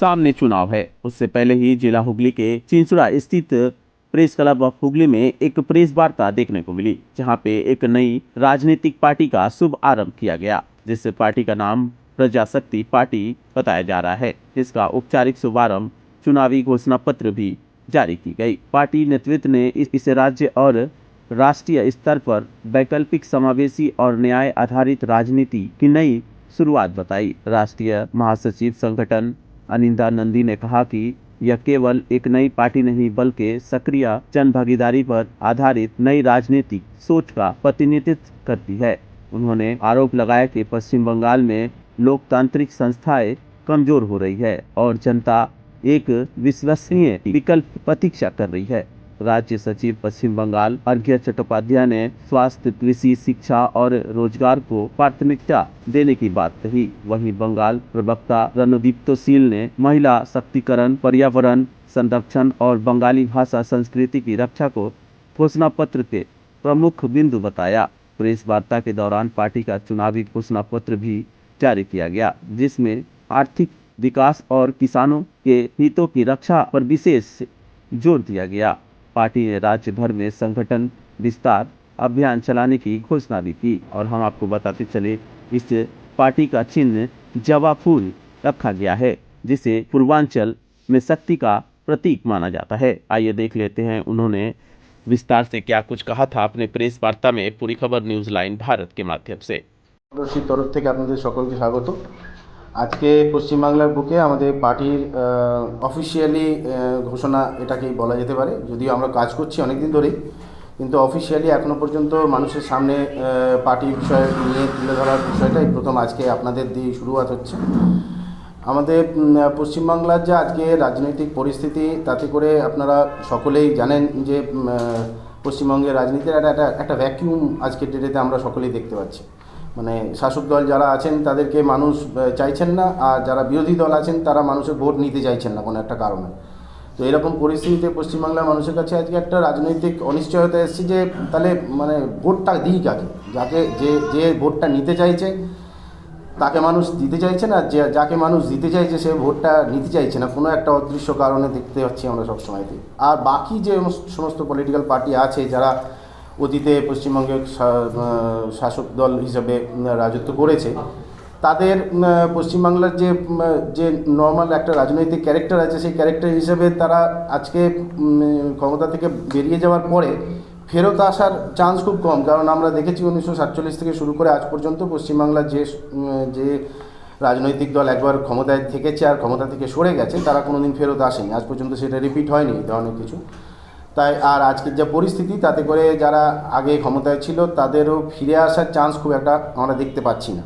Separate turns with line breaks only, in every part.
सामने चुनाव है। उससे पहले ही जिला हुगली के चिंचुड़ा स्थित प्रेस क्लब ऑफ हुगली में एक प्रेस वार्ता देखने को मिली, जहां पे एक नई राजनीतिक पार्टी का शुभ आरंभ किया गया, जिस पार्टी का नाम प्रजाशक्ति पार्टी बताया जा रहा है, जिसका औपचारिक शुभारंभ चुनावी घोषणा पत्र भी जारी की गई। पार्टी नेतृत्व ने इसे राज्य और राष्ट्रीय स्तर पर वैकल्पिक, समावेशी और न्याय आधारित राजनीति की नई शुरुआत बताई। राष्ट्रीय महासचिव संगठन अनिंदा नंदी ने कहा कि यह केवल एक नई पार्टी नहीं बल्कि सक्रिय जन भागीदारी पर आधारित नई राजनीतिक सोच का प्रतिनिधित्व करती है। उन्होंने आरोप लगाया कि पश्चिम बंगाल में लोकतांत्रिक संस्थाएं कमजोर हो रही है और जनता एक विश्वसनीय विकल्प प्रतीक्षा कर रही है। राज्य सचिव पश्चिम बंगाल अर्घ्य चट्टोपाध्याय ने स्वास्थ्य, कृषि, शिक्षा और रोजगार को प्राथमिकता देने की बात कही। वहीं बंगाल प्रवक्ता रणदीप तोशील ने महिला शक्तिकरण, पर्यावरण संरक्षण और बंगाली भाषा संस्कृति की रक्षा को घोषणा पत्र के प्रमुख बिंदु बताया। प्रेस वार्ता के दौरान पार्टी का चुनावी घोषणा पत्र भी जारी किया गया, जिसमें आर्थिक विकास और किसानों के हितों की रक्षा पर विशेष जोर दिया गया। पार्टी ने राज्य भर में संगठन विस्तार अभियान चलाने की घोषणा भी की। और हम आपको बताते चले, इस पार्टी का चिन्ह जवा फूल रखा गया है, जिसे पूर्वांचल में शक्ति का प्रतीक माना जाता है। आइए देख लेते हैं उन्होंने विस्तार से क्या कुछ कहा था अपने प्रेस वार्ता में। पूरी खबर न्यूज लाइन भारत के माध्यम से।
तरफ থেকে আপনাদের সকলকে স্বাগত। আজকে পশ্চিমবাংলার বুকে আমাদের পার্টির অফিসিয়ালি ঘোষণা এটাকেই বলা যেতে পারে, যদিও আমরা কাজ করছি অনেক দিন ধরেই, কিন্তু অফিসিয়ালি এখনও পর্যন্ত মানুষের সামনে পার্টির বিষয় নিয়ে তুলে ধরার বিষয়টা এই প্রথম আজকে আপনাদের দিয়ে শুরুয়াত হচ্ছে। আমাদের পশ্চিমবাংলার যে আজকে রাজনৈতিক পরিস্থিতি, তাতে করে আপনারা সকলেই জানেন যে পশ্চিমবঙ্গের রাজনীতির একটা ভ্যাকিউম আজকের ডেটেতে আমরা সকলেই দেখতে পাচ্ছি। মানে শাসক দল যারা আছেন তাদেরকে মানুষ চাইছেন না, আর যারা বিরোধী দল আছেন তারা মানুষের ভোট নিতে চাইছেন না কোনো একটা কারণে। তো এরকম পরিস্থিতিতে পশ্চিমবাংলার মানুষের কাছে আজকে একটা রাজনৈতিক অনিশ্চয়তা এসেছে যে তাহলে মানে ভোটটা দিই কাকে, যে ভোটটা নিতে চাইছে তাকে মানুষ দিতে চাইছে না, যাকে মানুষ দিতে চাইছে সে ভোটটা নিতে চাইছে না, কোনো একটা অদৃশ্য কারণে দেখতে পাচ্ছি আমরা সবসময়তেই। আর বাকি যে সমস্ত পলিটিক্যাল পার্টি আছে যারা অতীতে পশ্চিমবঙ্গের শাসক দল হিসেবে রাজত্ব করেছে, তাদের পশ্চিমবাংলার যে নর্মাল একটা রাজনৈতিক ক্যারেক্টার আছে, সেই ক্যারেক্টার হিসেবে তারা আজকে ক্ষমতা থেকে বেরিয়ে যাওয়ার পরে ফেরত আসার চান্স খুব কম। কারণ আমরা দেখেছি 1947 থেকে শুরু করে আজ পর্যন্ত পশ্চিমবাংলার যে রাজনৈতিক দল একবার ক্ষমতায় থেকেছে আর ক্ষমতা থেকে সরে গেছে, তারা কোনোদিন ফেরত আসেনি, আজ পর্যন্ত সেটা রিপিট হয়নি এই ধরনের কিছু। তাই আর আজকের যে পরিস্থিতি, তাতে করে যারা আগে ক্ষমতায় ছিল তাদেরও ফিরে আসার চান্স খুব একটা আমরা দেখতে পাচ্ছি না।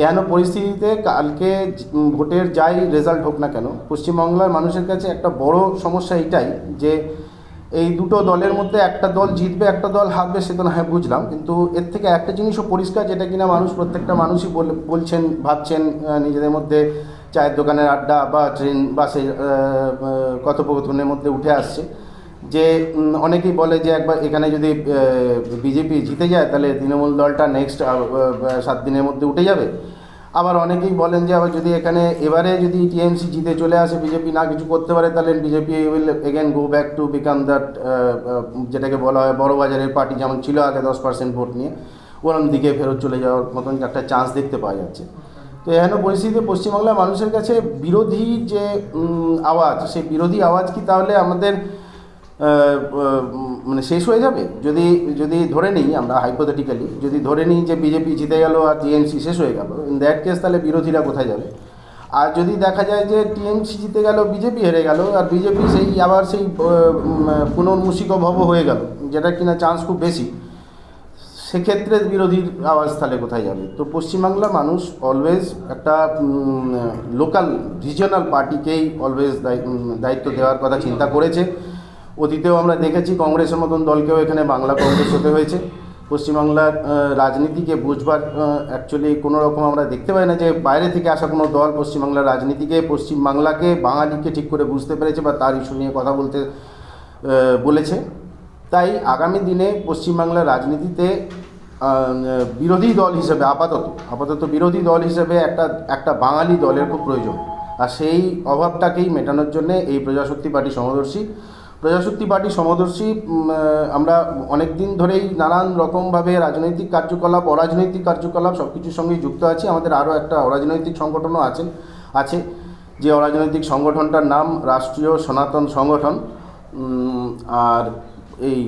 এহেন পরিস্থিতিতে কালকে ভোটের যাই রেজাল্ট হোক না কেন, পশ্চিমবাংলার মানুষের কাছে একটা বড় সমস্যা এটাই যে এই দুটো দলের মধ্যে একটা দল জিতবে একটা দল হারবে, সে তো না হয় বুঝলাম, কিন্তু এর থেকে একটা জিনিসও পরিষ্কার, যেটা কিনা প্রত্যেকটা মানুষই বলছেন, ভাবছেন নিজেদের মধ্যে, চায়ের দোকানের আড্ডা বা ট্রেন বাসে কথোপকথনের মধ্যে উঠে আসছে, যে অনেকেই বলে যে একবার এখানে যদি বিজেপি জিতে যায় তাহলে তৃণমূল দলটা নেক্সট 7 দিনের মধ্যে উঠে যাবে। আবার অনেকেই বলেন যে আবার যদি এখানে এবারে যদি টিএমসি জিতে চলে আসে, বিজেপি না কিছু করতে পারে, তাহলে BJP will again go back to become that, যেটাকে বলা হয় বড় বাজারের পার্টি, যেমন ছিল আগে 10% ভোট নিয়ে, ওরম দিকে ফেরত চলে যাওয়ার মতন একটা চান্স দেখতে পাওয়া যাচ্ছে। তো এহেন পরিস্থিতিতে পশ্চিমবাংলার মানুষের কাছে বিরোধী যে আওয়াজ, সেই বিরোধী আওয়াজ কি তাহলে আমাদের মানে শেষ হয়ে যাবে? যদি ধরে নিই আমরা হাইপোথেটিক্যালি, যদি ধরে নিই যে বিজেপি জিতে গেল আর টিএমসি শেষ হয়ে গেল, ইন দ্যাট কেস তাহলে বিরোধীরা কোথায় যাবে? আর যদি দেখা যায় যে টিএমসি জিতে গেল, বিজেপি হেরে গেল, আর বিজেপি আবার সেই পুনর্মূষিক ভব হয়ে গেল, যেটা কিনা চান্স খুব বেশি, সেক্ষেত্রে বিরোধীর আওয়াজ তাহলে কোথায় যাবে? তো পশ্চিমবাংলার মানুষ অলওয়েজ একটা লোকাল রিজিওনাল পার্টিকেই অলওয়েজ দায়িত্ব দেওয়ার কথা চিন্তা করেছে। অতীতেও আমরা দেখেছি কংগ্রেসের মতন দলকেও এখানে বাংলা কংগ্রেস হতে হয়েছে। পশ্চিমবাংলার রাজনীতিকে বুঝবার অ্যাকচুয়ালি কোনো রকম আমরা দেখতে পাই না যে বাইরে থেকে আসা কোনো দল পশ্চিমবাংলার রাজনীতিকে, পশ্চিমবাংলাকে, বাঙালিকে ঠিক করে বুঝতে পেরেছে বা তার ইস্যু নিয়ে কথা বলতে বলেছে। তাই আগামী দিনে পশ্চিমবাংলার রাজনীতিতে বিরোধী দল হিসেবে আপাতত বিরোধী দল হিসেবে একটা বাঙালি দলের খুব প্রয়োজন। আর সেই অভাবটাকেই মেটানোর জন্যে এই প্রজাশক্তি পার্টি সমদর্শী। প্রজাশক্তি পার্টি সমদর্শী আমরা অনেক দিন ধরেই নানান রকমভাবে রাজনৈতিক কার্যকলাপ, অরাজনৈতিক কার্যকলাপ সব কিছুর সঙ্গেই যুক্ত আছি। আমাদের আরও একটা অরাজনৈতিক সংগঠনও আছে, যে অরাজনৈতিক সংগঠনটার নাম রাষ্ট্রীয় সনাতন সংগঠন। আর এই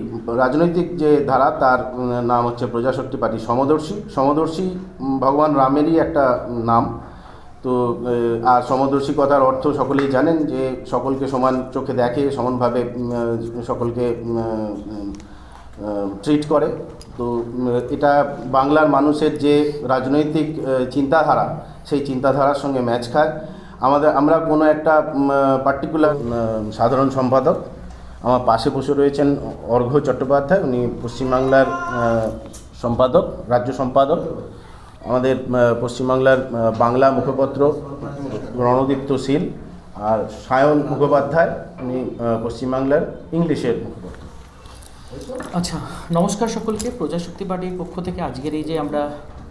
রাজনৈতিক যে ধারা তার নাম হচ্ছে প্রজাশক্তি পার্টি সমদর্শী ভগবান রামেরই একটা নাম। তো আর সমদর্শী কথার অর্থ সকলেই জানেন, যে সকলকে সমান চোখে দেখে, সমানভাবে সকলকে ট্রিট করে। তো এটা বাংলার মানুষের যে রাজনৈতিক চিন্তাধারা, সেই চিন্তাধারার সঙ্গে ম্যাচ খায়। আমরা কোনো একটা পার্টিকুলার সাধারণ সম্পাদক, আমার পাশে বসে রয়েছেন অর্ঘ্য চট্টোপাধ্যায়, উনি পশ্চিমবাংলার সম্পাদক, রাজ্য সম্পাদক। আমাদের পশ্চিমবাংলার বাংলা মুখপত্র রণদীপ্ত শীল, আর সায়ন মুখোপাধ্যায়, উনি পশ্চিমবাংলার ইংলিশের মুখপত্র।
আচ্ছা, নমস্কার সকলকে। প্রজাশক্তি পার্টির পক্ষ থেকে আজকের এই যে আমরা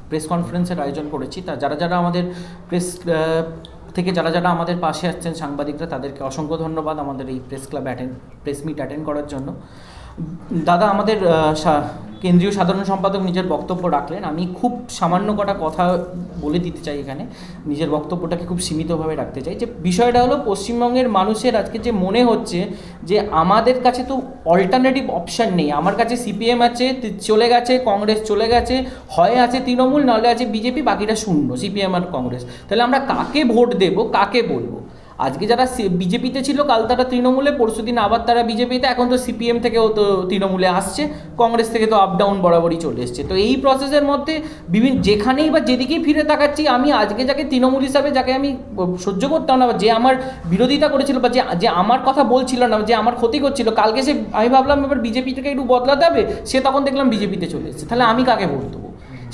প্রেস কনফারেন্সের আয়োজন করেছি, তা যারা আমাদের যারা আমাদের পাশে আসছেন সাংবাদিকরা, তাদেরকে অসংখ্য ধন্যবাদ আমাদের এই প্রেস মিট অ্যাটেন্ড করার জন্য। দাদা, আমাদের কেন্দ্রীয় সাধারণ সম্পাদক নিজের বক্তব্য রাখলেন। আমি খুব সামান্য কটা কথা বলে দিতে চাই এখানে, নিজের বক্তব্যটাকে খুব সীমিতভাবে রাখতে চাই। যে বিষয়টা হলো, পশ্চিমবঙ্গের মানুষের আজকে যে মনে হচ্ছে যে আমাদের কাছে তো অল্টারনেটিভ অপশান নেই। আমার কাছে সিপিএম আছে, চলে গেছে, কংগ্রেস চলে গেছে, হয় আছে তৃণমূল, নাহলে আছে বিজেপি, বাকিটা শূন্য, সিপিএম আর কংগ্রেস। তাহলে আমরা কাকে ভোট দেব, কাকে বলবো? আজকে যারা বিজেপিতে ছিল, কাল তারা তৃণমূলে, পরশুদিন আবার তারা বিজেপিতে, এখন তো সিপিএম থেকেও তো তৃণমূলে আসছে, কংগ্রেস থেকে তো আপ ডাউন বরাবরই চলে এসছে। তো এই প্রসেসের মধ্যে যেখানেই বা যেদিকেই ফিরে তাকাচ্ছি, আমি আজকে যাকে তৃণমূল হিসাবে, যাকে আমি সহ্য করতাম না, যে আমার বিরোধিতা করেছিল, বা যে আমার কথা বলছিল না, যে আমার ক্ষতি করছিল, কালকে আমি ভাবলাম এবার বিজেপি থেকে একটু বদলাতে হবে, সে তখন দেখলাম বিজেপিতে চলে এসেছে। তাহলে আমি কাকে ভোট দেবো?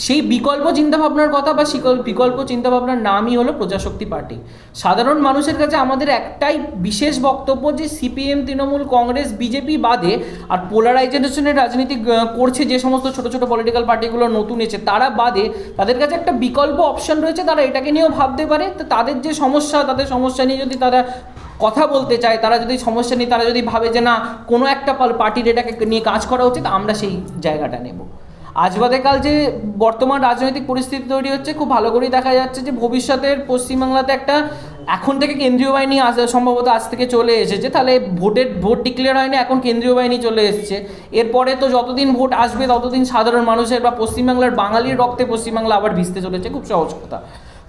সেই বিকল্প চিন্তাভাবনার কথা, বা বিকল্প চিন্তাভাবনার নামই হলো প্রজাশক্তি পার্টি। সাধারণ মানুষের কাছে আমাদের একটাই বিশেষ বক্তব্য, যে সিপিএম, তৃণমূল, কংগ্রেস, বিজেপি বাদে আর পোলারাইজেশনের রাজনীতি করছে যে সমস্ত ছোটো ছোটো পলিটিক্যাল পার্টিগুলো নতুন এসে, তারা বাদে তাদের কাছে একটা বিকল্প অপশান রয়েছে। তারা এটাকে নিয়েও ভাবতে পারে। তো তাদের যে সমস্যা, তাদের সমস্যা নিয়ে যদি তারা কথা বলতে চায়, তারা যদি সমস্যা নিয়ে তারা যদি ভাবে যে না, কোনো একটা পার্টির এটাকে নিয়ে কাজ করা উচিত, আমরা সেই জায়গাটা নেব। আজ বাদে কাল যে বর্তমান রাজনৈতিক পরিস্থিতি তৈরি হচ্ছে, খুব ভালো করেই দেখা যাচ্ছে যে ভবিষ্যতের পশ্চিমবাংলাতে একটা, এখন থেকে কেন্দ্রীয় বাহিনী সম্ভবত আজ থেকে চলে এসেছে, তাহলে ভোট ডিক্লেয়ার হয়নি, এখন কেন্দ্রীয় বাহিনী চলে এসেছে। এরপরে তো যতদিন ভোট আসবে ততদিন সাধারণ মানুষের বা পশ্চিমবাংলার বাঙালির রক্তে পশ্চিমবাংলা আবার ভিজতে চলেছে, খুব সহজ কথা।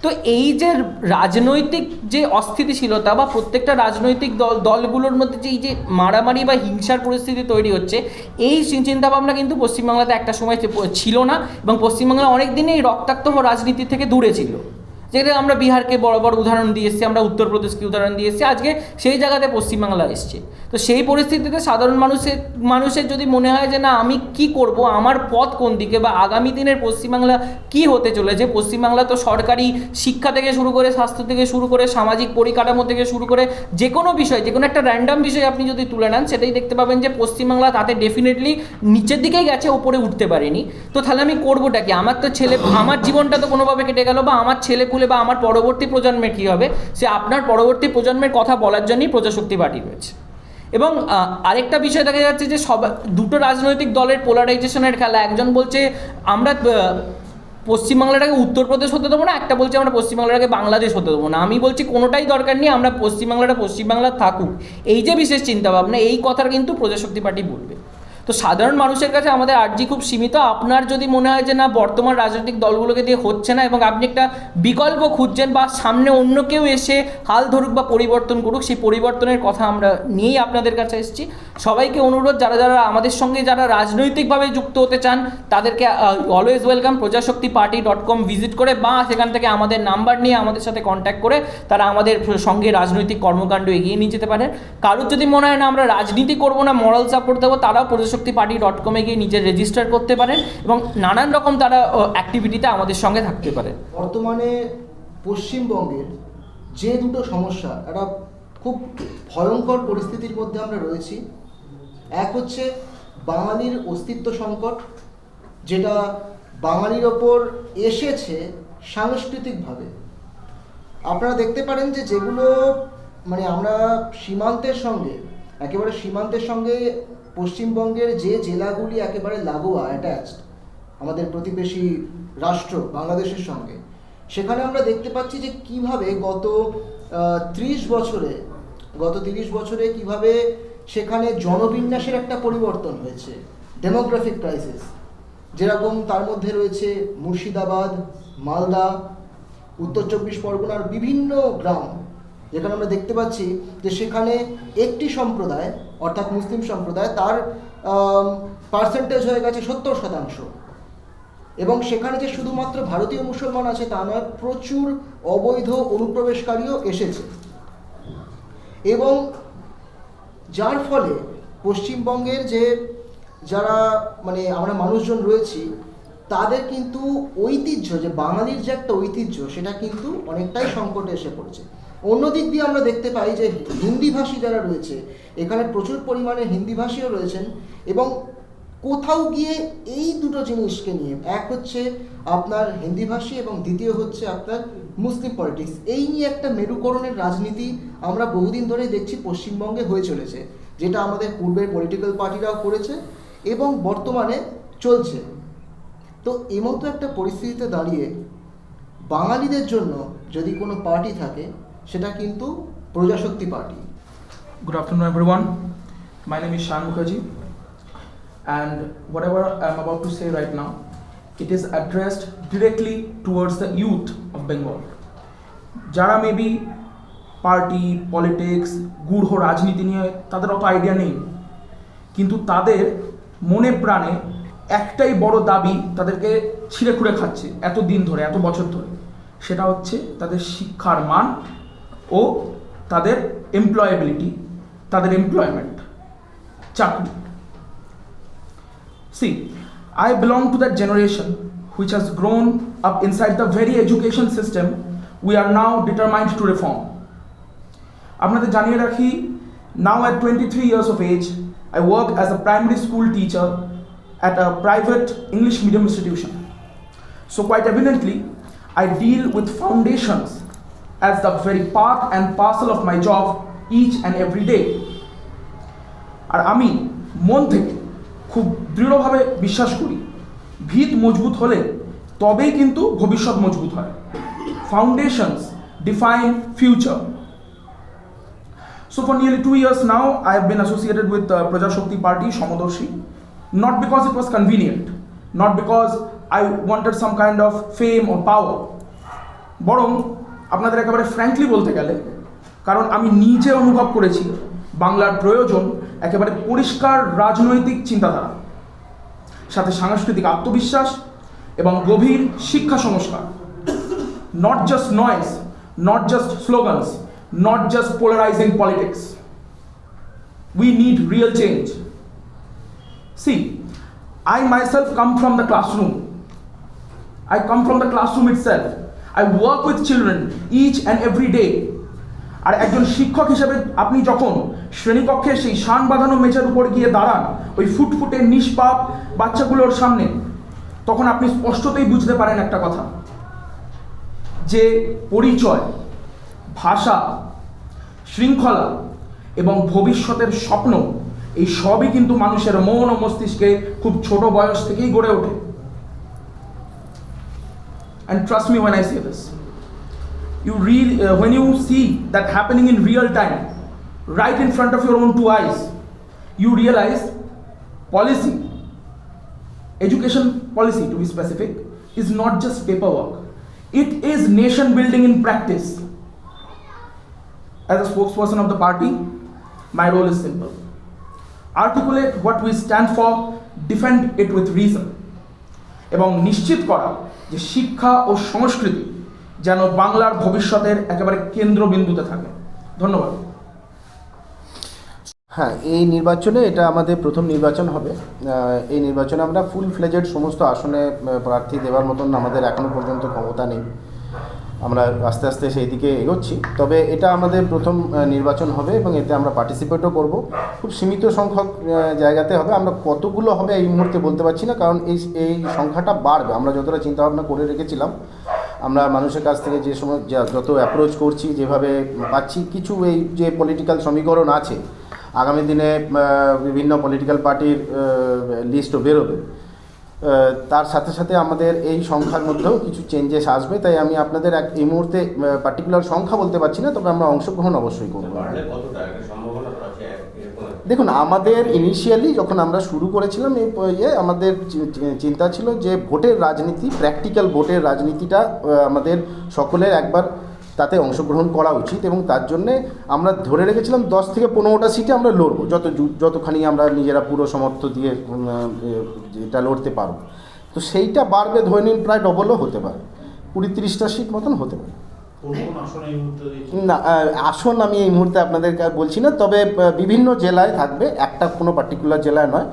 তো এই যে রাজনৈতিক যে অস্থিতিশীলতা, বা প্রত্যেকটা রাজনৈতিক দলগুলোর মধ্যে যে এই যে মারামারি বা হিংসার পরিস্থিতি তৈরি হচ্ছে, এই চিন্তাভাবনা কিন্তু পশ্চিমবাংলাতে একটা সময় ছিল না, এবং পশ্চিমবাংলা অনেক দিনই এই রক্তাক্ত রাজনীতি থেকে দূরে ছিল। যেটা আমরা বিহারকে বড় বড় উদাহরণ দিয়ে এসেছি, আমরা উত্তরপ্রদেশকে উদাহরণ দিয়ে এসেছি, আজকে সেই জায়গাতে পশ্চিমবাংলা এসছে। তো সেই পরিস্থিতিতে সাধারণ মানুষের যদি মনে হয় যে না, আমি কি করব, আমার পথ কোন দিকে, বা আগামী দিনের পশ্চিমবাংলা কি হতে চলেছে, পশ্চিমবাংলা তো সরকারি শিক্ষা থেকে শুরু করে, স্বাস্থ্য থেকে শুরু করে, সামাজিক পরিকাঠামো থেকে শুরু করে, যে কোনো বিষয়, যে কোনো একটা র্যান্ডাম বিষয় আপনি যদি তুলে নেন, সেটাই দেখতে পাবেন যে পশ্চিমবাংলা তাতে ডেফিনেটলি নিচের দিকেই গেছে, ওপরে উঠতে পারেনি। তো তাহলে আমি করবোটা কি? আমার জীবনটা তো কোনোভাবে কেটে গেল, বা আমার ছেলে বা আমার পরবর্তী প্রজন্মের কী হবে, সে আপনার পরবর্তী প্রজন্মের কথা বলার জন্যই প্রজাশক্তি পার্টি রয়েছে। এবং আরেকটা বিষয় দেখা যাচ্ছে যে দুটো রাজনৈতিক দলের পোলারাইজেশনের খেলা। একজন বলছে আমরা পশ্চিমবাংলাটাকে উত্তরপ্রদেশ হতে দেবো না, একটা বলছে আমরা পশ্চিমবাংলাটাকে বাংলাদেশ হতে দেবো না। আমি বলছি কোনোটাই দরকার নেই, আমরা পশ্চিমবাংলা থাকুক। এই যে বিশেষ চিন্তাভাবনা, এই কথাটা কিন্তু প্রজাশক্তি পার্টি বলবে। তো সাধারণ মানুষের কাছে আমাদের আর্জি খুব সীমিত। আপনার যদি মনে হয় যে না, বর্তমান রাজনৈতিক দলগুলোকে দিয়ে হচ্ছে না, এবং আপনি একটা বিকল্প খুঁজছেন, বা সামনে অন্য কেউ এসে হাল ধরুক বা পরিবর্তন করুক, সেই পরিবর্তনের কথা আমরা নিয়েই আপনাদের কাছে এসেছি। সবাইকে অনুরোধ, যারা আমাদের সঙ্গে যারা রাজনৈতিকভাবে যুক্ত হতে চান, তাদেরকে অলওয়েজ ওয়েলকাম projashaktiparty.com ভিজিট করে, বা সেখান থেকে আমাদের নাম্বার নিয়ে আমাদের সাথে কন্ট্যাক্ট করে তারা আমাদের সঙ্গে রাজনৈতিক কর্মকাণ্ড এগিয়ে নিয়ে যেতে পারেন। কারোর যদি মনে হয় না আমরা রাজনীতি করবো না, মরাল সাপোর্ট দেবো, তারাও projashaktiparty.com গিয়ে নিজের রেজিস্টার করতে পারেন, এবং নানান রকম তারা অ্যাক্টিভিটিতে আমাদের সঙ্গে থাকতে পারে।
বর্তমানে পশ্চিমবঙ্গের যে দুটো সমস্যা, একটা খুব ভয়ঙ্কর পরিস্থিতির মধ্যে আমরা রয়েছি। এক হচ্ছে বাঙালির অস্তিত্ব সংকট, যেটা বাঙালির ওপর এসেছে সাংস্কৃতিকভাবে। আপনারা দেখতে পারেন যে যেগুলো মানে আমরা সীমান্তের সঙ্গে একেবারে সীমান্তের সঙ্গে পশ্চিমবঙ্গের যে জেলাগুলি একেবারে লাগোয়া অ্যাটাচড আমাদের প্রতিবেশী রাষ্ট্র বাংলাদেশের সঙ্গে, সেখানে আমরা দেখতে পাচ্ছি যে কিভাবে গত 30 বছরে কিভাবে সেখানে জনবিন্যাসের একটা পরিবর্তন হয়েছে, ডেমোগ্রাফিক ক্রাইসিস। যেরকম তার মধ্যে রয়েছে মুর্শিদাবাদ, মালদা, উত্তর 24 পরগনার বিভিন্ন গ্রাম, যেখানে আমরা দেখতে পাচ্ছি যে সেখানে একটি সম্প্রদায় অর্থাৎ মুসলিম সম্প্রদায় তার পার্সেন্টেজ হয়ে গেছে 70%, এবং সেখানে যে শুধুমাত্র ভারতীয় মুসলমান আছে তা নয়, প্রচুর অবৈধ অনুপ্রবেশকারীও এসেছে, এবং যার ফলে পশ্চিমবঙ্গের যারা মানে আমরা মানুষজন রয়েছি তাদের কিন্তু ঐতিহ্য, যে বাঙালির যে একটা ঐতিহ্য, সেটা কিন্তু অনেকটাই সংকটে এসে পড়েছে। অন্যদিক দিয়ে আমরা দেখতে পাই যে হিন্দিভাষী যারা রয়েছে, এখানে প্রচুর পরিমাণে হিন্দিভাষীও রয়েছেন, এবং কোথাও গিয়ে এই দুটো জিনিসকে নিয়ে, এক হচ্ছে আপনার হিন্দিভাষী এবং দ্বিতীয় হচ্ছে আপনার মুসলিম পলিটিক্স, এই নিয়ে একটা মেরুকরণের রাজনীতি আমরা বহুদিন ধরেই দেখছি পশ্চিমবঙ্গে হয়ে চলেছে, যেটা আমাদের পূর্বের পলিটিক্যাল পার্টিরাও করেছে এবং বর্তমানে চলছে। তো এমতো একটা পরিস্থিতিতে দাঁড়িয়ে বাঙালিদের জন্য যদি কোনো পার্টি থাকে সেটা কিন্তু প্রজাশক্তি party.
Good afternoon, everyone. My name is Shan Mukherjee, and whatever I'm about to say right now, it is addressed directly towards the youth of Bengal. যারা মেবি পার্টি পলিটিক্স গূঢ় রাজনীতি নিয়ে তাদের অত আইডিয়া নেই, কিন্তু তাদের মনে প্রাণে একটাই বড় দাবি তাদেরকে ছিঁড়ে খুঁড়ে খাচ্ছে এত দিন ধরে, এত বছর ধরে, সেটা হচ্ছে তাদের শিক্ষার মান ও তাদের এমপ্লয়েবিলিটি, তাদের এমপ্লয়মেন্ট, চাকরি। See, I belong to that generation which has grown up inside the very education system we are now determined to reform. আপনাদের জানিয়ে রাখি, now at 23 years of age, I work as a primary school teacher at a private English medium institution. So quite evidently, I deal with foundations as the very part and parcel of my job each and every day. আর আমি মন থেকে খুব দৃঢ়ভাবে বিশ্বাস করি, ভিত মজবুত হলে তবেই কিন্তু ভবিষ্যৎ মজবুত হয়। Foundations define future. So for nearly 2 years now, I have been associated with the Prajashakti Party, Somadorshi, not because it was convenient, not because I wanted some kind of fame or power, বরং আপনাদের একেবারে frankly বলতে গেলে, কারণ আমি নিজে অনুভব করেছি বাংলার প্রয়োজন একেবারে পরিষ্কার রাজনৈতিক চিন্তাধারা, সাথে সাংস্কৃতিক আত্মবিশ্বাস এবং গভীর শিক্ষা সংস্কার। Not just noise, not just slogans, not just polarizing politics. We need real change. See, I myself come from the classroom. I come from the classroom itself. I work with children each and every day. আর একজন শিক্ষক হিসেবে আপনি যখন শ্রেণীকক্ষে সেই শান বাঁধানো মেঝের উপর গিয়ে দাঁড়ান ওই ফুটফুটে নিষ্পাপ বাচ্চাগুলোর সামনে, তখন আপনি স্পষ্টতই বুঝতে পারেন একটা কথা, যে পরিচয়, ভাষা, শৃঙ্খলা এবং ভবিষ্যতের স্বপ্ন, এই সবই কিন্তু মানুষের মন ও মস্তিষ্কে খুব ছোট বয়স থেকেই গড়ে ওঠে। And trust me when I say this, when you see that happening in real time, right in front of your own two eyes, you realize policy, education policy to be specific, is not just paperwork. It is nation building in practice. As a spokesperson of the party, my role is simple: articulate what we stand for, defend it with reason, এবং নিশ্চিত করা যে শিক্ষা ও সংস্কৃতি যেন বাংলার ভবিষ্যতের একেবারে কেন্দ্রবিন্দুতে থাকে। ধন্যবাদ।
হ্যাঁ, এই নির্বাচনে এটা আমাদের প্রথম নির্বাচন হবে। এই নির্বাচনে আমরা ফুল ফ্লেজেড সমস্ত আসনে প্রার্থী দেওয়ার মতন আমাদের এখনও পর্যন্ত ক্ষমতা নেই। আমরা আস্তে আস্তে সেই দিকে এগোচ্ছি। তবে এটা আমাদের প্রথম নির্বাচন হবে এবং এতে আমরা পার্টিসিপেটও করব। খুব সীমিত সংখ্যক জায়গাতে হবে। আমরা কতগুলো হবে এই মুহূর্তে বলতে পারছি না, কারণ এই সংখ্যাটা বাড়বে। আমরা যতটা চিন্তাভাবনা করে রেখেছিলাম আমরা মানুষের কাছ থেকে যে সময় যত অ্যাপ্রোচ করছি, যেভাবে পাচ্ছি, কিছু এই যে পলিটিক্যাল সমীকরণ আছে, আগামী দিনে বিভিন্ন পলিটিক্যাল পার্টির লিস্টও বেরোবে, তার সাথে সাথে আমাদের এই সংখ্যার মধ্যেও কিছু চেঞ্জেস আসবে। তাই আমি আপনাদের এই মুহূর্তে পার্টিকুলার সংখ্যা বলতে পারছি না, তবে আমরা অংশগ্রহণ অবশ্যই করব। দেখুন, আমাদের ইনিশিয়ালি যখন আমরা শুরু করেছিলাম আমাদের চিন্তা ছিল যে ভোটের রাজনীতি, প্র্যাকটিক্যাল ভোটের রাজনীতিটা আমাদের সকলের একবার তাতে অংশগ্রহণ করা উচিত, এবং তার জন্যে আমরা ধরে রেখেছিলাম 10 থেকে 15টা সিটে আমরা লড়বো, যতখানি আমরা নিজেরা পুরো সমর্থ দিয়ে এটা লড়তে পারবো। তো সেইটা বাড়বে, ধরে নিন প্রায় ডবলও হতে পারে, 20-30টা সিট মতন হতে পারে। না, আসন আমি এই মুহূর্তে আপনাদের বলছি না, তবে বিভিন্ন জেলায় থাকবে, একটা কোনো পার্টিকুলার জেলায় নয়।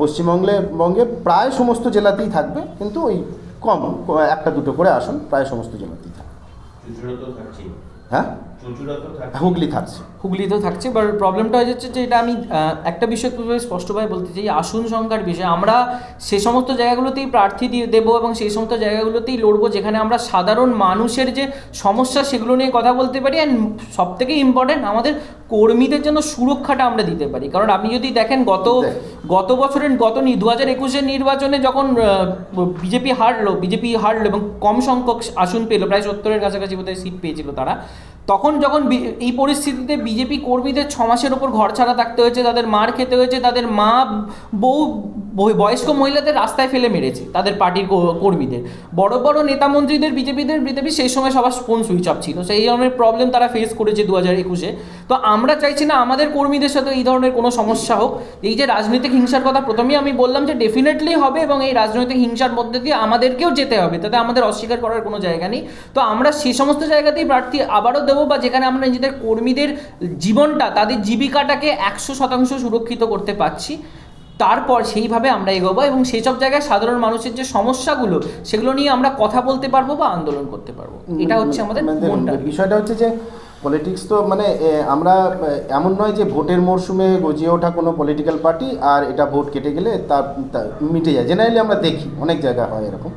পশ্চিমবঙ্গে প্রায় সমস্ত জেলাতেই থাকবে, কিন্তু ওই কম 1-2 করে আসন প্রায় সমস্ত জেলাতেই থাকবে। হ্যাঁ,
হুগলিতেও থাকছে। বাট প্রবলেমটা হয়ে যাচ্ছে যে এটা আমি একটা বিষয় খুবই স্পষ্টভাবে বলতে চাই, আসন সংখ্যার বিষয়ে আমরা সে সমস্ত জায়গাগুলোতেই প্রার্থী দিয়ে দেবো এবং সেই সমস্ত জায়গাগুলোতেই লড়বো যেখানে আমরা সাধারণ মানুষের যে সমস্যা সেগুলো নিয়ে কথা বলতে পারি, অ্যান্ড সবথেকে ইম্পর্টেন্ট আমাদের কর্মীদের জন্য সুরক্ষাটা আমরা দিতে পারি। কারণ আপনি যদি দেখেন গত বছরের 2021-এর নির্বাচনে যখন বিজেপি হারলো এবং কম সংখ্যক আসন পেল, প্রায় 70-এর কাছাকাছি বোধহয় সিট পেয়েছিল তারা, তখন যখন এই পরিস্থিতিতে বিজেপি কর্মীদের 6 মাসের ওপর ঘর ছাড়া থাকতে হয়েছে, তাদের মার খেতে হয়েছে, তাদের মা বউ বয়স্ক মহিলাদের রাস্তায় ফেলে মেরেছে তাদের পার্টির কর্মীদের। বড় বড় নেতা মন্ত্রীদের বিজেপি সেই সময় সবার ফোন সুইচ অফ ছিল, সেই ধরনের প্রবলেম তারা ফেস করেছে 2021-এ। তো আমরা চাইছি না আমাদের কর্মীদের সাথে এই ধরনের কোনো সমস্যা হোক। এই যে রাজনৈতিক হিংসার কথা প্রথমেই আমি বললাম যে ডেফিনেটলি হবে, এবং এই রাজনৈতিক হিংসার মধ্যে দিয়ে আমাদেরকেও যেতে হবে, তাতে আমাদের অস্বীকার করার কোনো জায়গা নেই। তো আমরা সেই সমস্ত জায়গাতেই প্রার্থী আবারও দেবো, বা যেখানে আমরা নিজেদের কর্মীদের জীবনটা, তাদের জীবিকাটাকে 100% সুরক্ষিত করতে পারছি, তারপর সেইভাবে আমরা এগোবো এবং সেই সব জায়গায় সাধারণ মানুষের যে সমস্যাগুলো সেগুলো নিয়ে আমরা কথা বলতে পারবো বা আন্দোলন করতে পারবো। এটা হচ্ছে আমাদের
বিষয়টা হচ্ছে যে পলিটিক্স তো মানে আমরা এমন নয় যে ভোটের মরশুমে গজিয়ে ওঠা কোনো পলিটিক্যাল পার্টি আর এটা ভোট কেটে গেলে তা মিটে যায়। জেনারেলি আমরা দেখি অনেক জায়গা হয় এরকম,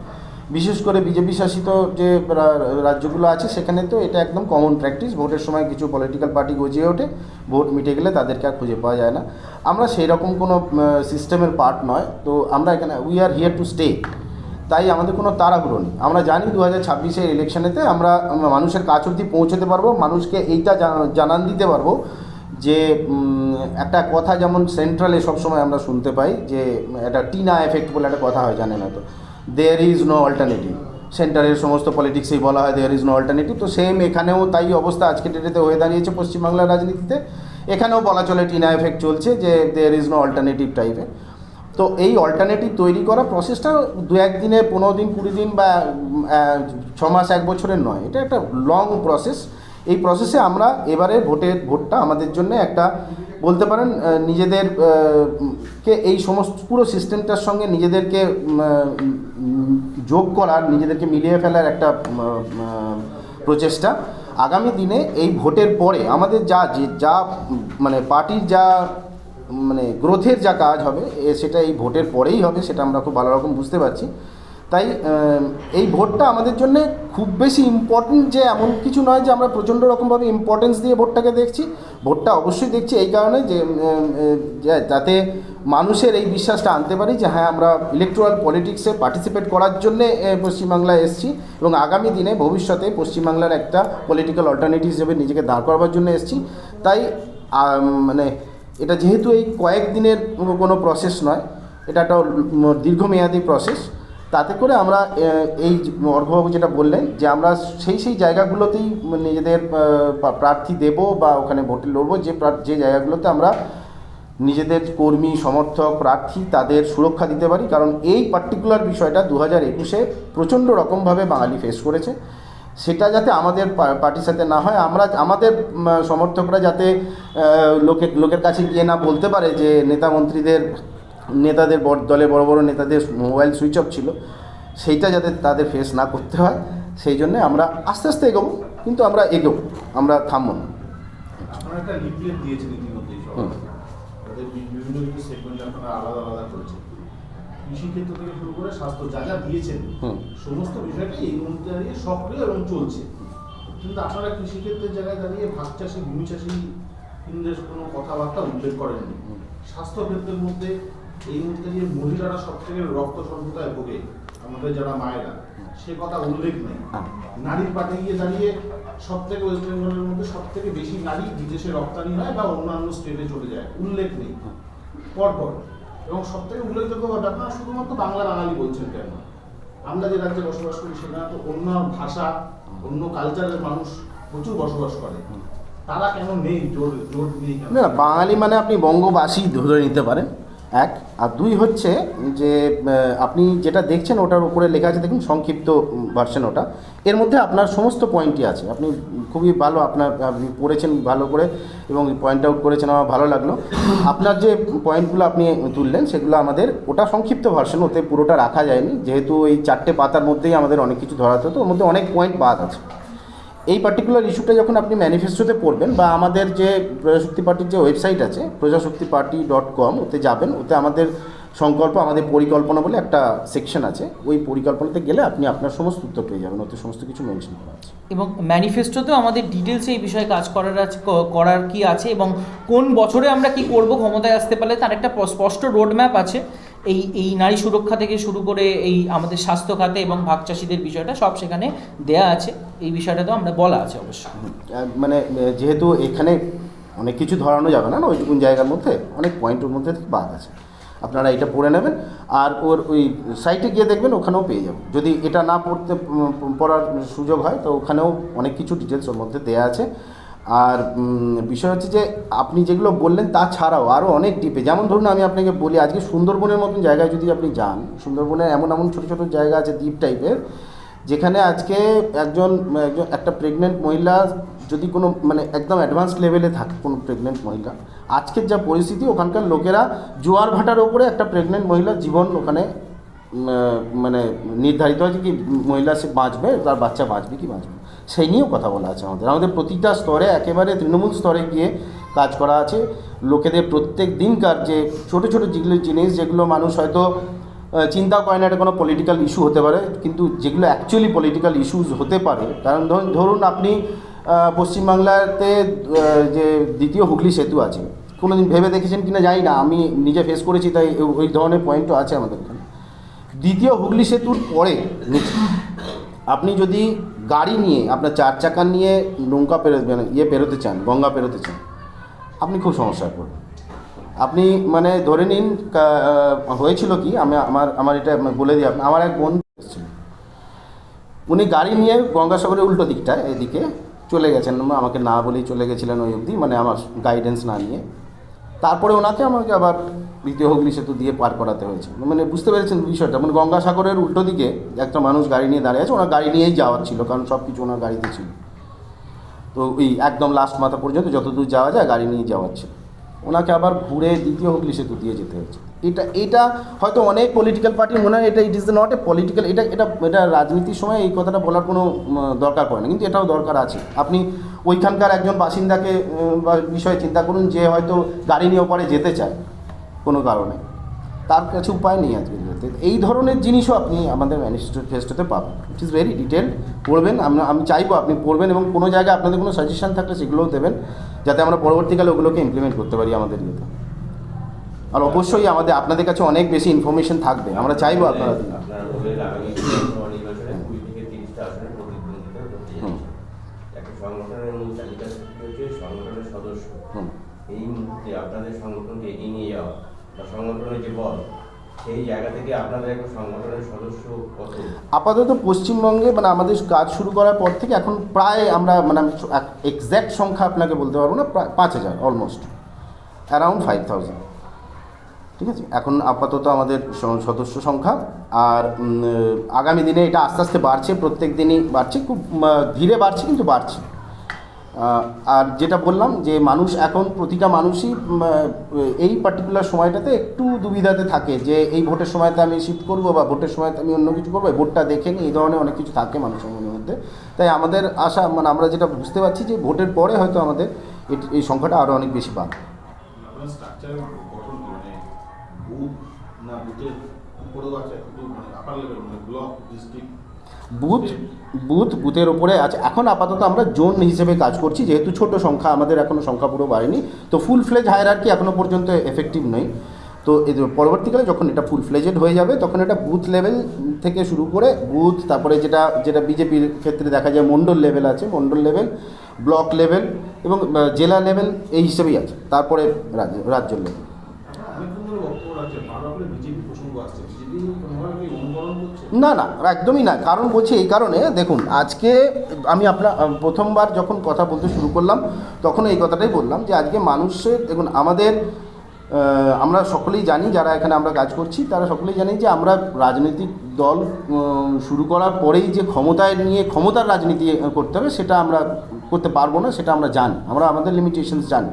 বিশেষ করে বিজেপি শাসিত যে রাজ্যগুলো আছে সেখানে তো এটা একদম কমন প্র্যাকটিস। ভোটের সময় কিছু পলিটিক্যাল পার্টি গজিয়ে ওঠে, ভোট মিটে গেলে তাদেরকে আর খুঁজে পাওয়া যায় না। আমরা সেই রকম কোনো সিস্টেমের পার্ট নয়। তো আমরা এখানে we are here to stay, তাই আমাদের কোনো তাড়াহুড়ো নেই। আমরা জানি 2026-এর ইলেকশনেতে আমরা মানুষের কাছ অবধি পৌঁছতে পারবো, মানুষকে এইটা জানান দিতে পারবো যে একটা কথা যেমন সেন্ট্রালে সবসময় আমরা শুনতে পাই যে একটা টিনা এফেক্ট বলে একটা কথা হয়, জানেন না তো, দেয়ার ইজ নো অল্টারনেটিভ। সেন্টারের সমস্ত পলিটিক্সেই বলা হয় দেয়ার ইজ নো অল্টারনেটিভ। তো সেম এখানেও তাই অবস্থা আজকে ডেটেতে হয়ে দাঁড়িয়েছে পশ্চিমবাংলার রাজনীতিতে। এখানেও বলা চলে টিনা এফেক্ট চলছে যে দেয়ার ইজ নো অল্টারনেটিভ টাইপের। তো এই অল্টারনেটিভ তৈরি করা প্রসেসটা 2-1 দিনে, 15 দিন, 20 দিন বা 6 মাস, 1 বছরের নয়, এটা একটা লং প্রসেস। এই প্রসেসে আমরা এবারে ভোটটা আমাদের জন্য একটা বলতে পারেন নিজেদের কে এই সমস্ত পুরো সিস্টেমটার সঙ্গে নিজেদেরকে যোগ করার, নিজেদেরকে মিলিয়ে ফেলার একটা প্রচেষ্টা। আগামী দিনে এই ভোটের পরে আমাদের যা মানে পার্টির যা মানে গ্রোথের যা কাজ হবে সেটা এই ভোটের পরেই হবে, সেটা আমরা খুব ভালো রকম বুঝতে পারছি। তাই এই ভোটটা আমাদের জন্য খুব বেশি ইম্পর্টেন্ট যে এমন কিছু নয় যে আমরা প্রচণ্ড রকমভাবে ইম্পর্টেন্স দিয়ে ভোটটাকে দেখছি। ভোটটা অবশ্যই দেখছি এই কারণে যে যাতে মানুষের এই বিশ্বাসটা আনতে পারি যে হ্যাঁ, আমরা ইলেকট্রাল পলিটিক্সে পার্টিসিপেট করার জন্যে পশ্চিমবাংলায় এসেছি এবং আগামী দিনে ভবিষ্যতে পশ্চিমবাংলার একটা পলিটিক্যাল অল্টারনেটিভ হিসেবে নিজেকে দাঁড় করবার জন্য এসেছি। তাই মানে এটা যেহেতু এই কয়েকদিনের কোনো প্রসেস নয়, এটা একটা দীর্ঘমেয়াদী প্রসেস, তাতে করে আমরা এই অর্ঘবাবু যেটা বললেন যে আমরা সেই জায়গাগুলোতেই নিজেদের প্রার্থী দেব বা ওখানে ভোটে লড়বো যে জায়গাগুলোতে আমরা নিজেদের কর্মী, সমর্থক, প্রার্থী তাদের সুরক্ষা দিতে পারি। কারণ এই পার্টিকুলার বিষয়টা 2021-এ প্রচণ্ড রকমভাবে বাঙালি ফেস করেছে। সেটা যাতে আমাদের পার্টির সাথে না হয়, আমরা আমাদের সমর্থকরা যাতে লোকের কাছে গিয়ে না বলতে পারে যে নেতাদের দলে বড় বড় নেতাদের মোবাইল সুইচ অফ ছিল, সেইটা যাতে তাদের ফেস না করতে হয়, সেই জন্যে আমরা আস্তে আস্তে এগোবো, কিন্তু আমরা এগোবো, আমরা থামবো না।
আপনারা একটা লিফলেট দিয়েছেন ইতিমধ্যেই, বিভিন্ন সেগমেন্টে আপনারা আলাদা আলাদা করেছেন। কৃষিক্ষেত্র থেকে শুরু করে স্বাস্থ্য যা যা দিয়েছেন
হুম।
সমস্ত বিষয়টাই এই মুহূর্তে দাঁড়িয়ে সক্রিয় এবং চলছে, কিন্তু আপনারা কৃষিক্ষেত্রের জায়গায় দাঁড়িয়ে ভাগ চাষি ভূমি চাষি ইন্দ্রের কোনো কথাবার্তা উল্লেখ করেননি। স্বাস্থ্যক্ষেত্রের মধ্যে এই মুহূর্তে যে মহিলারা সব থেকে রক্ত স্বল্পতায় ভোগে, আমাদের যারা মায়েরা, সে কথা উল্লেখ নেই। নারীর পাটে গিয়ে দাঁড়িয়ে সব থেকে ওয়েস্ট বেঙ্গলের মধ্যে সব থেকে বেশি নারী বিদেশে রপ্তানি হয় বা অন্যান্য স্টেটে চলে যায়, উল্লেখ নেই পরপর। এবং সব থেকে উল্লেখযোগ্য কথা, আপনারা শুধুমাত্র বাংলা বাঙালি বলছেন কেন? আমরা যে রাজ্যে বসবাস করি সেখানে তো অন্য ভাষা অন্য কালচারের মানুষ প্রচুর বসবাস করে, তারা কেন নেই? জোর জোর নেই কেন?
না, বাঙালি মানে আপনি বঙ্গবাসী ধরে নিতে পারেন, এক। আর দুই হচ্ছে যে আপনি যেটা দেখছেন ওটার উপরে লেখা আছে, দেখুন সংক্ষিপ্ত ভার্সন ওটা, এর মধ্যে আপনার সমস্ত পয়েন্টই আছে। আপনি খুবই ভালো, আপনি পড়েছেন ভালো করে এবং পয়েন্ট আউট করেছেন, আমার ভালো লাগলো। আপনার যে পয়েন্টগুলো আপনি তুললেন সেগুলো আমাদের, ওটা সংক্ষিপ্ত ভার্সন, ওতে পুরোটা রাখা যায়নি, যেহেতু এই 4টে পাতার মধ্যেই আমাদের অনেক কিছু ধরাতে হতো, ওর মধ্যে অনেক পয়েন্ট বাদ আছে। এই পার্টিকুলার ইস্যুটা যখন আপনি ম্যানিফেস্টোতে পড়বেন, বা আমাদের যে প্রজাশক্তি পার্টির যে ওয়েবসাইট আছে projashaktiparty.com, ওতে যাবেন, ওতে আমাদের সংকল্প, আমাদের পরিকল্পনা বলে একটা সেকশন আছে, ওই পরিকল্পনাতে গেলে আপনি আপনার সমস্ত উত্তর পেয়ে যাবেন, ওতে সমস্ত কিছু মেনশন করা আছে।
এবং ম্যানিফেস্টোতেও আমাদের ডিটেলসে এই বিষয়ে কাজ করার কি আছে এবং কোন বছরে আমরা কি করব ক্ষমতায় আসতে পারলে তার একটা স্পষ্ট রোডম্যাপ আছে। এই নারী সুরক্ষা থেকে শুরু করে এই আমাদের স্বাস্থ্য খাতে এবং ভাগ চাষিদের বিষয়টা সব সেখানে দেয়া আছে, এই বিষয়টাতেও আমরা বলা আছে অবশ্যই।
মানে যেহেতু এখানে অনেক কিছু ধরানো যাবে না, ওইটুকুন জায়গার মধ্যে অনেক পয়েন্টের মধ্যে থেকে বাদ আছে, আপনারা এটা পড়ে নেবেন। আর ওর ওই সাইটে গিয়ে দেখবেন, ওখানেও পেয়ে যাবেন। যদি এটা না পড়ার সুযোগ হয় তো ওখানেও অনেক কিছু ডিটেলস ওর মধ্যে দেওয়া আছে। আর বিষয় হচ্ছে যে আপনি যেগুলো বললেন তাছাড়াও আরও অনেক ডিপে, যেমন ধরুন আমি আপনাকে বলি, আজকে সুন্দরবনের মতন জায়গায় যদি আপনি যান, সুন্দরবনে এমন এমন ছোটো ছোটো জায়গা আছে দ্বীপ টাইপের, যেখানে আজকে একটা প্রেগনেন্ট মহিলা যদি কোনো মানে একদম অ্যাডভান্স লেভেলে থাকে কোনো প্রেগনেন্ট মহিলা, আজকের যা পরিস্থিতি, ওখানকার লোকেরা জোয়ার ভাটার ওপরে একটা প্রেগনেন্ট মহিলার জীবন ওখানে মানে নির্ধারিত হয়েছে কি মহিলা সে বাঁচবে, তার বাচ্চা বাঁচবে কি বাঁচবে, সেই নিয়েও কথা বলা আছে। আমাদের প্রতিটা স্তরে, একেবারে তৃণমূল স্তরে গিয়ে কাজ করা আছে। লোকেদের প্রত্যেক দিনকার যে ছোটো ছোটো যেগুলো জিনিস, যেগুলো মানুষ হয়তো চিন্তাও করে না এটা কোনো পলিটিক্যাল ইস্যু হতে পারে, কিন্তু যেগুলো অ্যাকচুয়ালি পলিটিক্যাল ইস্যুস হতে পারে, কারণ ধরুন আপনি পশ্চিমবাংলাতে যে দ্বিতীয় হুগলি সেতু আছে, কোনো দিন ভেবে দেখেছেন কিনা জানি না, আমি নিজে ফেস করেছি, তাই ওই ধরনের পয়েন্টও আছে আমাদের এখানে। দ্বিতীয় হুগলি সেতুর পরে নিচে আপনি যদি গাড়ি নিয়ে, আপনার 4 চাকা নিয়ে নৌকা পেরোতে চান, গঙ্গা পেরোতে চান, আপনি খুব সমস্যায় পড়বেন। আপনি মানে ধরে নিন, হয়েছিল কি, আমার এটা বলে দিই, আমার এক বন্ধু এসেছিল, উনি গাড়ি নিয়ে গঙ্গাসাগরের উল্টো দিকটায় এদিকে চলে গেছেন, আমাকে না বলেই চলে গেছিলেন ওই অবধি, মানে আমার গাইডেন্স না নিয়ে। তারপরে আমাকে আবার দ্বিতীয় হুগলি সেতু দিয়ে পার করাতে হয়েছে। মানে বুঝতে পেরেছেন বিষয়টা, মানে গঙ্গাসাগরের উল্টো দিকে একটা মানুষ গাড়ি নিয়ে দাঁড়িয়ে আছে, ওনার গাড়ি নিয়েই যাওয়ার ছিল, কারণ সব কিছু ওনার গাড়িতে ছিল। তো ওই একদম লাস্ট মাথা পর্যন্ত যতদূর যাওয়া যায় গাড়ি নিয়ে যাওয়ার ছিল, ওনাকে আবার ঘুরে দ্বিতীয় হুগলি সেতু দিয়ে যেতে হয়েছে। এটা হয়তো অনেক পলিটিক্যাল পার্টি মনে হয় এটা it is not a political, এটা রাজনীতির সময় এই কথাটা বলার কোনো দরকার পড়ে না, কিন্তু এটাও দরকার আছে। আপনি ওইখানকার একজন বাসিন্দাকে বিষয়ে চিন্তা করুন, যে হয়তো গাড়ি নিয়ে ওপারে যেতে চায় কোনো কারণে, তার কাছে উপায় নেই আজকে যেতে। এই ধরনের জিনিসও আপনি আমাদের ম্যানিফেস্টোতে পাবেন, ইট ইজ ভেরি ডিটেলড। পড়বেন, আমি চাইবো আপনি পড়বেন, এবং কোনো জায়গায় আপনাদের কোনো সাজেশন থাকলে সেগুলোও দেবেন, যাতে আমরা পরবর্তীকালে ওগুলোকে ইমপ্লিমেন্ট করতে পারি আমাদের ইয়েতে। আর অবশ্যই আপনাদের কাছে অনেক বেশি ইনফরমেশন থাকবে, আমরা চাইবো আপনারা দিন।
এই মুহূর্তে আপনাদের সংগঠনকে এগিয়ে নিয়ে যাওয়া বা সংগঠনের যে বল, সেই জায়গা থেকে আপনাদের একটা সংগঠনের সদস্য কত?
আপাতত পশ্চিমবঙ্গে মানে আমাদের কাজ শুরু করার পর থেকে এখন প্রায় আমরা মানে এক্স্যাক্ট সংখ্যা আপনাকে বলতে পারবো না, প্রায় 5000, অলমোস্ট অ্যারাউন্ড 5000, ঠিক আছে এখন আপাতত আমাদের সদস্য সংখ্যা। আর আগামী দিনে এটা আস্তে আস্তে বাড়ছে, প্রত্যেক দিনই বাড়ছে, খুব ধীরে বাড়ছে কিন্তু বাড়ছে। আর যেটা বললাম যে মানুষ এখন প্রতিটা মানুষই এই পার্টিকুলার সময়টাতে একটু দুবিধাতে থাকে, যে এই ভোটের সময়তে আমি শিফট করবো বা ভোটের সময়তে আমি অন্য কিছু করবো, ভোটটা দেখে নিই, এই ধরনের অনেক কিছু থাকে মানুষের মনের মধ্যে। তাই আমাদের আশা, মানে আমরা যেটা বুঝতে পারছি যে ভোটের পরে হয়তো আমাদের এই সংখ্যাটা আরও অনেক বেশি বাড়বে।
আপনার স্ট্রাকচার গঠন কি, মানে বুথ না বুথের উপরেও আছে, একটু মানে আপার লেভেল মানে ব্লক, ডিস্ট্রিক্ট,
বুথের উপরে আছে। এখন আপাতত আমরা জোন হিসেবে কাজ করছি, যেহেতু ছোট সংখ্যা, আমাদের এখনও সংখ্যা পুরো বাড়েনি, তো ফুল ফ্লেজ হায়ারার্কি এখনও পর্যন্ত এফেক্টিভ নয়। তো পরবর্তীকালে যখন এটা ফুল ফ্লেজেড হয়ে যাবে তখন এটা বুথ লেভেল থেকে শুরু করে বুথ, তারপরে যেটা বিজেপির ক্ষেত্রে দেখা যায় মণ্ডল লেভেল আছে, মণ্ডল লেভেল, ব্লক লেভেল এবং জেলা লেভেল এই হিসেবেই আছে, তারপরে রাজ্য লেভেল।
অনেকক্ষণ ধরে বক্তব্য রাখছে, বারবার করে বিজেপি প্রসঙ্গ আসছে, বিজেপি কোনোভাবে কি অনুকরণ করছে?
না না, একদমই না। কারণ বলছি এই কারণে, দেখুন আজকে আমি প্রথমবার যখন কথা বলতে শুরু করলাম তখন এই কথাটাই বললাম যে আজকে মানুষের, দেখুন আমরা সকলেই জানি, যারা এখানে আমরা কাজ করছি তারা সকলেই জানি যে আমরা রাজনৈতিক দল শুরু করার পরেই যে ক্ষমতার রাজনীতি করতে হবে সেটা আমরা করতে পারবো না, সেটা আমরা জানি, আমরা আমাদের লিমিটেশনস জানি।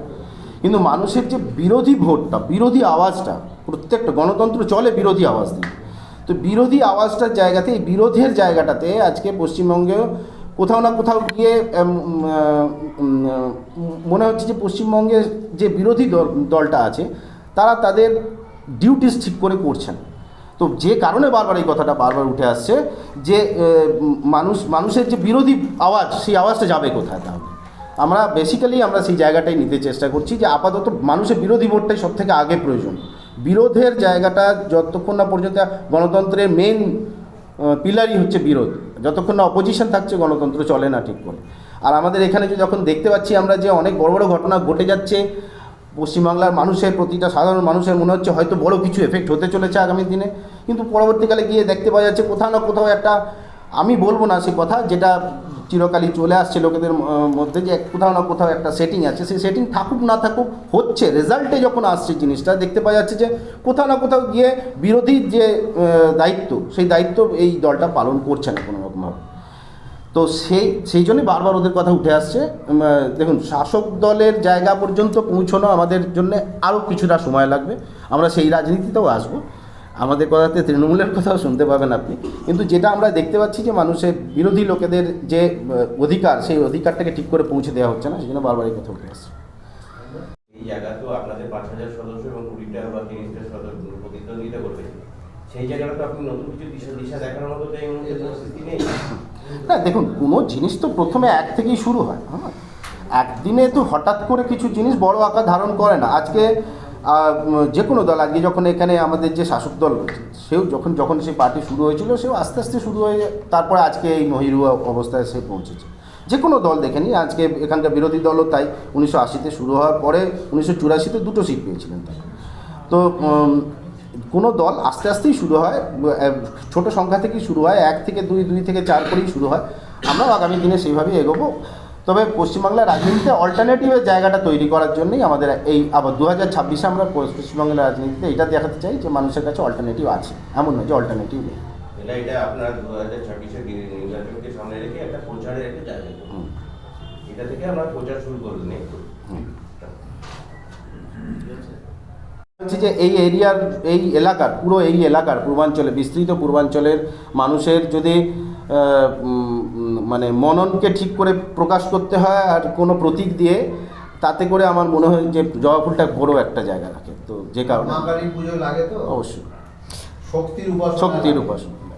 কিন্তু মানুষের যে বিরোধী ভোটটা, বিরোধী আওয়াজটা, প্রত্যেকটা গণতন্ত্র চলে বিরোধী আওয়াজ দিয়ে, তো বিরোধী আওয়াজটার জায়গাতে, এই বিরোধের জায়গাটাতে আজকে পশ্চিমবঙ্গেও কোথাও না কোথাও গিয়ে মনে হচ্ছে যে পশ্চিমবঙ্গের যে বিরোধী দলটা আছে তারা তাদের ডিউটিস ঠিক করে করছেন। তো যে কারণে বারবার এই কথাটা বারবার উঠে আসছে যে মানুষের যে বিরোধী আওয়াজ, সেই আওয়াজটা যাবে কোথায়? তাহলে আমরা সেই জায়গাটাই নিতে চেষ্টা করছি যে আপাতত মানুষের বিরোধী ভোটটাই সব থেকে আগে প্রয়োজন। বিরোধের জায়গাটা যতক্ষণ না পর্যন্ত, গণতন্ত্রের মেন পিলারই হচ্ছে বিরোধ, যতক্ষণ না অপোজিশন থাকছে গণতন্ত্র চলে না ঠিক করে। আর আমাদের এখানে যখন দেখতে পাচ্ছি আমরা যে অনেক বড় বড় ঘটনা ঘটে যাচ্ছে, পশ্চিমবাংলার মানুষের, প্রতিটা সাধারণ মানুষের মনে হচ্ছে হয়তো বড় কিছু এফেক্ট হতে চলেছে আগামী দিনে, কিন্তু পরবর্তীকালে গিয়ে দেখতে পাওয়া যাচ্ছে কোথাও না কোথাও একটা, আমি বলবো না সে কথা, যেটা চিরকালই চলে আসছে লোকেদের মধ্যে, যে কোথাও না কোথাও একটা সেটিং আছে, সেই সেটিং থাকুক না থাকুক হচ্ছে, রেজাল্টে যখন আসছে জিনিসটা দেখতে পাওয়া যাচ্ছে যে কোথাও না কোথাও গিয়ে বিরোধীর যে দায়িত্ব, সেই দায়িত্ব এই দলটা পালন করছে না কোনো রকমভাবে। তো সেই জন্যই বারবার ওদের কথা উঠে আসছে। দেখুন, শাসক দলের জায়গা পর্যন্ত পৌঁছানো আমাদের জন্য আরও কিছুটা সময় লাগবে, আমরা সেই রাজনীতিতেও আসবো, আমাদের কথাতে তৃণমূলের কথাও শুনতে পাবেন আপনি, কিন্তু যেটা আমরা দেখতে পাচ্ছি যে মানুষের বিরোধী লোকেদের যে অধিকার, সেই অধিকারটাকে ঠিক করে পৌঁছে দেওয়া হচ্ছে না, সেই জন্য বারবার এই কথা উঠে আসছে।
এই জায়গা তো আপনাদের 5,000 সদস্য এবং 20টা বা 30টা সদস্য প্রতিদ্বন্দ্বিতা করবে, সেই জায়গাটা তো আপনি নতুন কিছু দিশা দেখার মতো তো এই মুহূর্তে পরিস্থিতি নেই।
না দেখুন, কোনো জিনিস তো প্রথমে এক থেকেই শুরু হয়, হ্যাঁ, একদিনে তো হঠাৎ করে কিছু জিনিস বড় আকার ধারণ করে না। আজকে যে কোনো দল, আজকে যখন এখানে আমাদের যে শাসক দল রয়েছে, সেও যখন সেই পার্টি শুরু হয়েছিল, সেও আস্তে আস্তে শুরু হয়ে তারপরে আজকে এই মহিরুয়া অবস্থায় সে পৌঁছেছে। যে কোনো দল দেখে নিই, আজকে এখানকার বিরোধী দলও তাই, 1980-তে শুরু হওয়ার পরে 1984-তে 2টো সিট পেয়েছিলেন তারা। তো কোনো দল আস্তে আস্তেই শুরু হয়, ছোট সংখ্যা থেকেই শুরু হয়, 1 থেকে 2, 2 থেকে 4 করেই শুরু হয়। আমরাও আগামী দিনে সেইভাবেই এগোবো। তবে পশ্চিমবাংলার রাজনীতিতে অল্টারনেটিভের জায়গাটা তৈরি করার জন্যই আমাদের এই আবার 2026-এ আমরা পশ্চিমবাংলার রাজনীতিতে এটা দেখাতে চাই যে মানুষের কাছে অল্টারনেটিভ আছে, এমন নয় যে অল্টারনেটিভ নেই।
এটা আপনারা 2026-এর নির্বাচনকে সামনে রেখে একটা প্রচারের একটা জায়গা, এটা থেকে আমরা প্রচার শুরু করবেন একটু।
হচ্ছে যে এই এলাকার পূর্বাঞ্চলে, বিস্তৃত পূর্বাঞ্চলের মানুষের যদি মানে মননকে ঠিক করে প্রকাশ করতে হয় আর কোনো প্রতীক দিয়ে, তাতে করে আমার মনে হয় যে জবা ফুলটা বড় একটা জায়গা রাখে। তো যে কারণে
মা কালী পুজো লাগে তো
অবশ্যই
শক্তির উপাসনা।